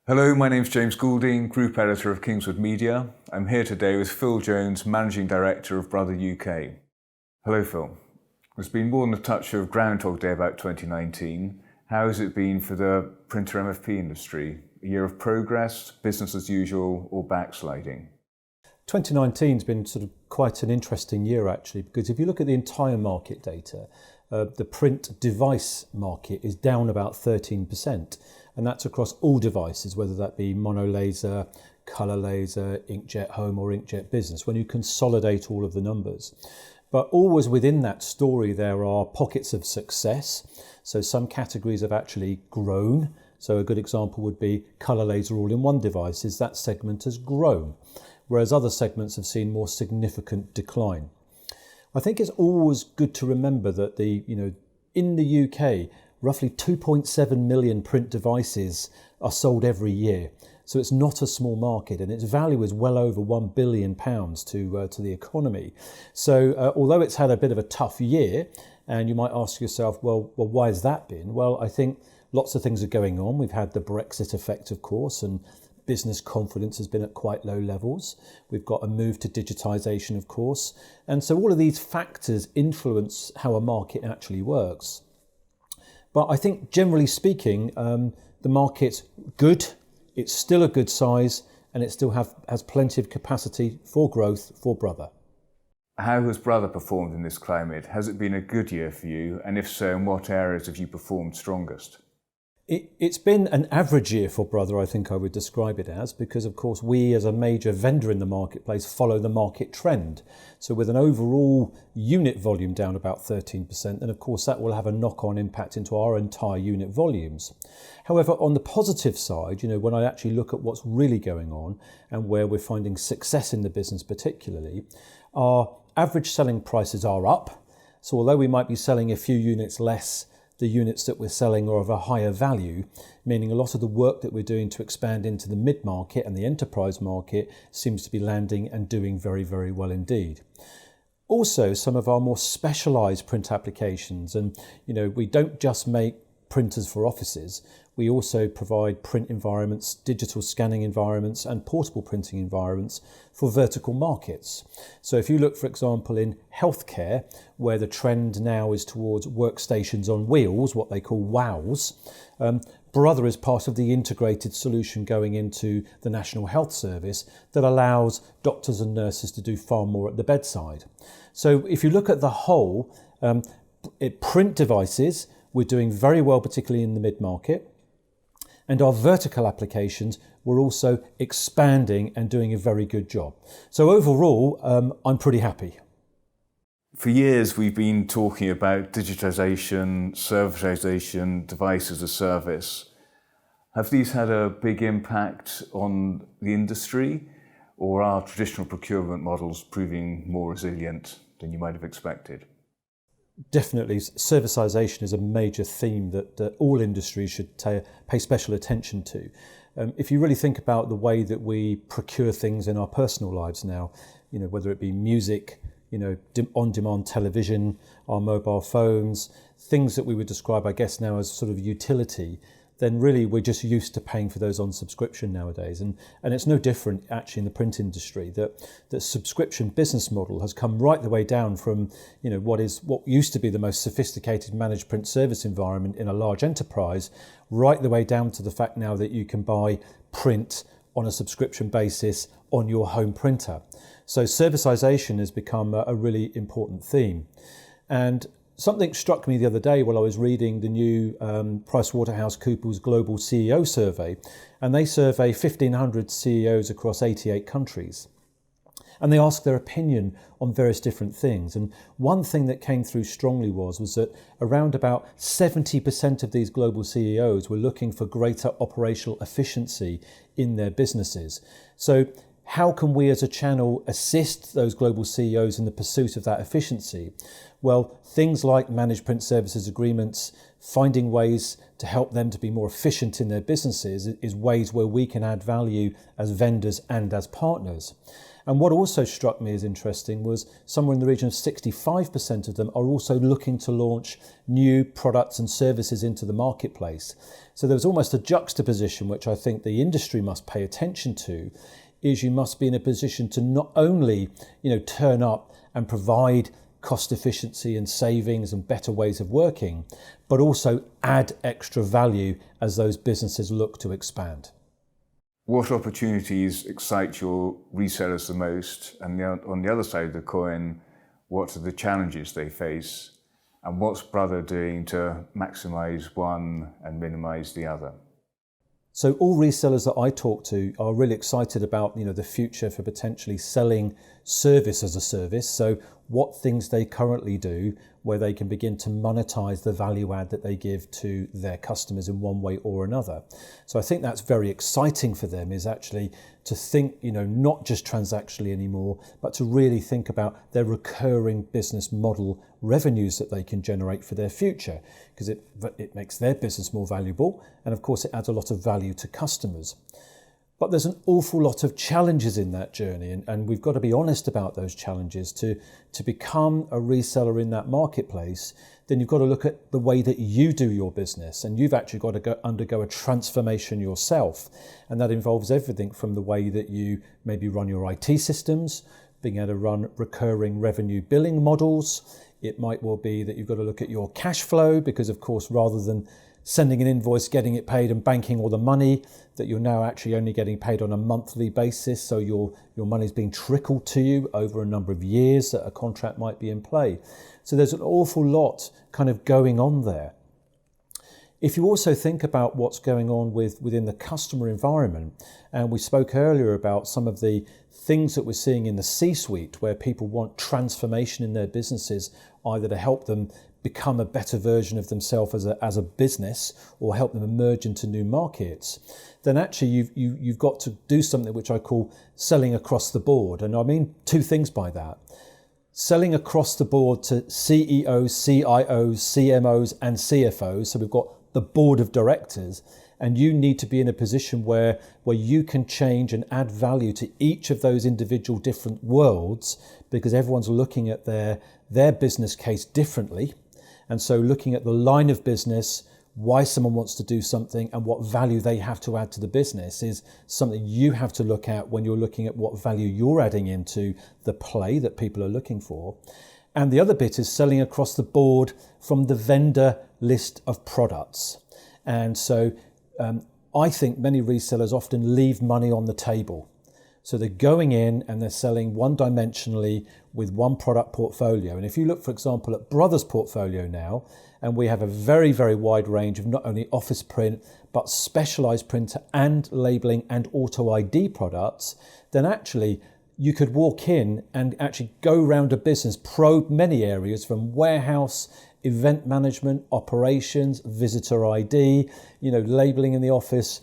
Hello, my name's James Goulding, Group Editor of Kingswood Media. I'm here today with Phil Jones, Managing Director of Brother UK. Hello, Phil. There's been more than a touch of Groundhog Day about 2019. How has it been for the printer MFP industry? A year of progress, business as usual, or backsliding? 2019 has been sort of quite an interesting year actually, because if you look at the entire market data, the print device market is down about 13%, and that's across all devices, whether that be mono laser, colour laser, inkjet home or inkjet business, when you consolidate all of the numbers. But always within that story there are pockets of success. So some categories have actually grown. So a good example would be colour laser all-in-one devices. That segment has grown, whereas other segments have seen more significant decline. I think it's always good to remember that in the UK, roughly 2.7 million print devices are sold every year. So it's not a small market, and its value is well over £1 billion to the economy. So although it's had a bit of a tough year, and you might ask yourself, well, why has that been? Well, I think lots of things are going on. We've had the Brexit effect, of course, and business confidence has been at quite low levels. We've got a move to digitisation, of course. And so all of these factors influence how a market actually works. But I think generally speaking, the market's good, it's still a good size, and it still has plenty of capacity for growth for Brother. How has Brother performed in this climate? Has it been a good year for you? And if so, in what areas have you performed strongest? It's been an average year for Brother, I think I would describe it as, because of course we as a major vendor in the marketplace follow the market trend. So with an overall unit volume down about 13%, then of course that will have a knock-on impact into our entire unit volumes. However, on the positive side, when I actually look at what's really going on and where we're finding success in the business particularly, our average selling prices are up. So although we might be selling a few units less, the units that we're selling are of a higher value, meaning a lot of the work that we're doing to expand into the mid-market and the enterprise market seems to be landing and doing very, very well indeed. Also, some of our more specialised print applications, and we don't just make printers for offices, we also provide print environments, digital scanning environments and portable printing environments for vertical markets. So if you look, for example, in healthcare, where the trend now is towards workstations on wheels, what they call WOWs, Brother is part of the integrated solution going into the National Health Service that allows doctors and nurses to do far more at the bedside. So if you look at the whole, print devices, we're doing very well, particularly in the mid-market. And our vertical applications, we're also expanding and doing a very good job. So overall, I'm pretty happy. For years, we've been talking about digitisation, servitisation, device as a service. Have these had a big impact on the industry, or are traditional procurement models proving more resilient than you might have expected? Definitely, servicisation is a major theme that all industries should pay special attention to. If you really think about the way that we procure things in our personal lives now, whether it be music, on-demand television, our mobile phones, things that we would describe, I guess, now as sort of utility, then really we're just used to paying for those on subscription nowadays. And it's no different actually in the print industry, that the subscription business model has come right the way down from what used to be the most sophisticated managed print service environment in a large enterprise, right the way down to the fact now that you can buy print on a subscription basis on your home printer. So servicisation has become a really important theme. And something struck me the other day while I was reading the new PricewaterhouseCoopers Global CEO Survey, and they survey 1,500 CEOs across 88 countries. And they ask their opinion on various different things. And one thing that came through strongly was that around about 70% of these global CEOs were looking for greater operational efficiency in their businesses. So how can we as a channel assist those global CEOs in the pursuit of that efficiency? Well, things like managed print services agreements, finding ways to help them to be more efficient in their businesses is ways where we can add value as vendors and as partners. And what also struck me as interesting was somewhere in the region of 65% of them are also looking to launch new products and services into the marketplace. So there was almost a juxtaposition, which I think the industry must pay attention to, is you must be in a position to not only, turn up and provide cost efficiency and savings and better ways of working, but also add extra value as those businesses look to expand. What opportunities excite your resellers the most? And on the other side of the coin, what are the challenges they face? And what's Brother doing to maximise one and minimise the other? So all resellers that I talk to are really excited about, the future for potentially selling service as a service. So what things they currently do where they can begin to monetize the value add that they give to their customers in one way or another. So I think that's very exciting for them, is actually to think, not just transactionally anymore, but to really think about their recurring business model revenues that they can generate for their future, because it makes their business more valuable. And of course, it adds a lot of value to customers. But there's an awful lot of challenges in that journey, and we've got to be honest about those challenges. To become a reseller in that marketplace, then you've got to look at the way that you do your business, and you've actually got to undergo a transformation yourself. And that involves everything from the way that you maybe run your IT systems, being able to run recurring revenue billing models. It might well be that you've got to look at your cash flow, because of course, rather than sending an invoice, getting it paid and banking all the money, that you're now actually only getting paid on a monthly basis. So your money's being trickled to you over a number of years that a contract might be in play. So there's an awful lot kind of going on there. If you also think about what's going on within the customer environment, and we spoke earlier about some of the things that we're seeing in the C-suite where people want transformation in their businesses, either to help them become a better version of themselves as a business or help them emerge into new markets, then actually you've got to do something which I call selling across the board. And I mean two things by that. Selling across the board to CEOs, CIOs, CMOs and CFOs. So we've got the board of directors, and you need to be in a position where you can change and add value to each of those individual different worlds, because everyone's looking at their business case differently. And so looking at the line of business, why someone wants to do something and what value they have to add to the business is something you have to look at when you're looking at what value you're adding into the play that people are looking for. And the other bit is selling across the board from the vendor list of products. And so I think many resellers often leave money on the table. So they're going in and they're selling one-dimensionally with one product portfolio. And if you look, for example, at Brother's portfolio now, and we have a very, very wide range of not only office print, but specialized printer and labeling and auto ID products, then actually you could walk in and actually go around a business, probe many areas from warehouse, event management, operations, visitor ID, labeling in the office,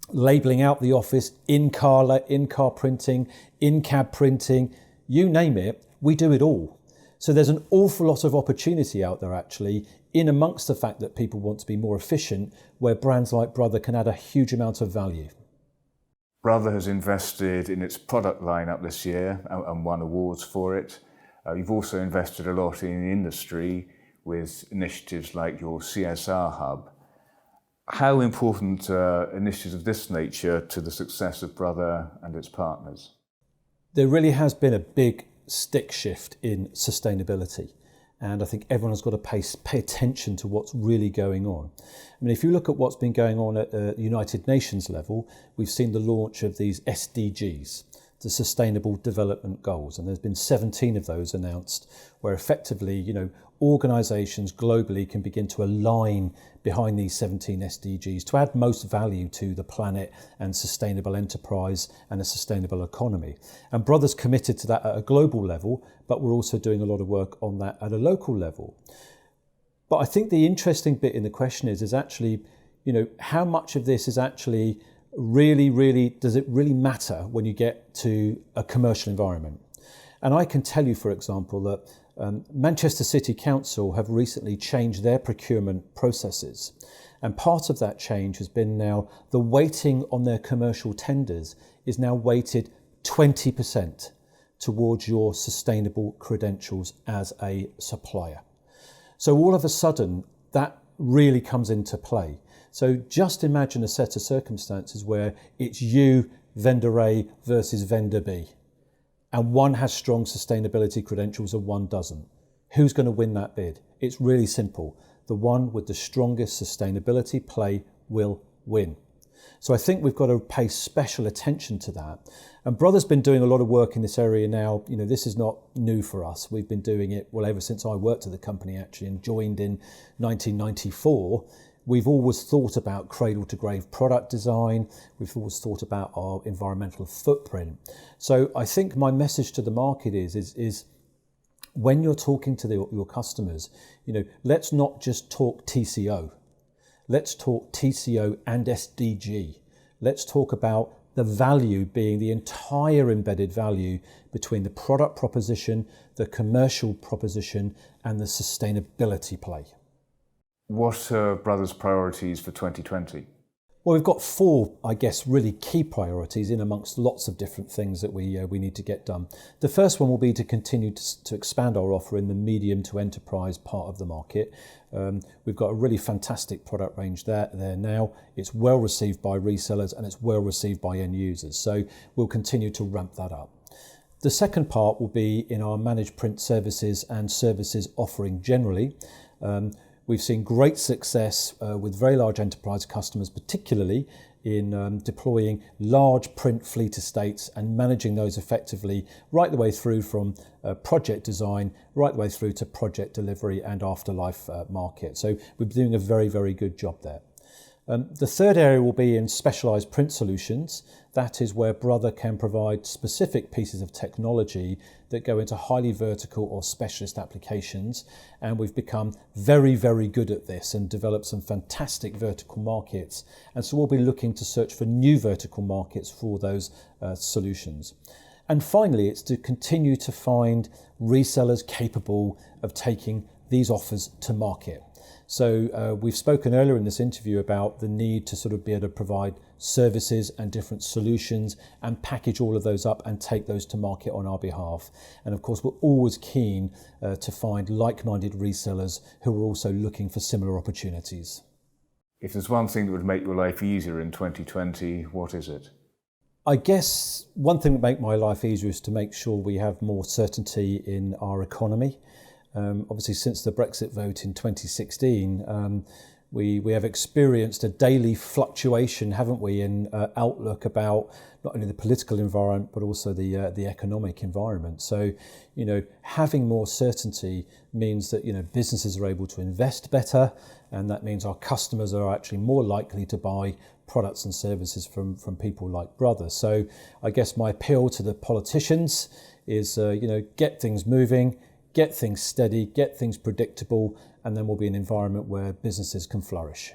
labeling out the office, in-car printing, in-cab printing, you name it, we do it all. So there's an awful lot of opportunity out there actually, in amongst the fact that people want to be more efficient, where brands like Brother can add a huge amount of value. Brother has invested in its product lineup this year and won awards for it. You've also invested a lot in the industry with initiatives like your CSR hub. How important are initiatives of this nature to the success of Brother and its partners? There really has been a big stick shift in sustainability. And I think everyone has got to pay attention to what's really going on. I mean, if you look at what's been going on at the United Nations level, we've seen the launch of these SDGs, the Sustainable Development Goals. And there's been 17 of those announced, where effectively, organisations globally can begin to align behind these 17 SDGs to add most value to the planet and sustainable enterprise and a sustainable economy. And Brother's committed to that at a global level, but we're also doing a lot of work on that at a local level. But I think the interesting bit in the question is actually, how much of this is actually really, does it really matter when you get to a commercial environment? And I can tell you, for example, that Manchester City Council have recently changed their procurement processes. And part of that change has been now the weighting on their commercial tenders is now weighted 20% towards your sustainable credentials as a supplier. So all of a sudden, that really comes into play. So just imagine a set of circumstances where it's you, vendor A versus vendor B, and one has strong sustainability credentials and one doesn't. Who's going to win that bid? It's really simple. The one with the strongest sustainability play will win. So I think we've got to pay special attention to that. And Brother's been doing a lot of work in this area now. You know, this is not new for us. We've been doing it, well, ever since I worked at the company actually and joined in 1994. We've always thought about cradle to grave product design. We've always thought about our environmental footprint. So I think my message to the market is when you're talking to your customers, you know, let's not just talk TCO. Let's talk TCO and SDG. Let's talk about the value being the entire embedded value between the product proposition, the commercial proposition, and the sustainability play. What are Brother's priorities for 2020? Well, we've got four, I guess, really key priorities in amongst lots of different things that we need to get done. The first one will be to continue to expand our offer in the medium to enterprise part of the market. We've got a really fantastic product range there now. It's well received by resellers and it's well received by end users. So we'll continue to ramp that up. The second part will be in our managed print services and services offering generally. We've seen great success with very large enterprise customers, particularly in deploying large print fleet estates and managing those effectively right the way through from project design, right the way through to project delivery and afterlife market. So we're doing a very, very good job there. The third area will be in specialised print solutions. That is where Brother can provide specific pieces of technology that go into highly vertical or specialist applications. And we've become very, very good at this and developed some fantastic vertical markets. And so we'll be looking to search for new vertical markets for those solutions. And finally, it's to continue to find resellers capable of taking these offers to market. So we've spoken earlier in this interview about the need to sort of be able to provide services and different solutions and package all of those up and take those to market on our behalf. And of course, we're always keen to find like-minded resellers who are also looking for similar opportunities. If there's one thing that would make your life easier in 2020, what is it? I guess one thing that would make my life easier is to make sure we have more certainty in our economy. Obviously, since the Brexit vote in 2016, we have experienced a daily fluctuation, haven't we, in outlook about not only the political environment but also the economic environment. So, you know, having more certainty means that, you know, businesses are able to invest better, and that means our customers are actually more likely to buy products and services from people like Brother. So, I guess my appeal to the politicians is, you know, get things moving. Get things steady, get things predictable, and then we'll be an environment where businesses can flourish.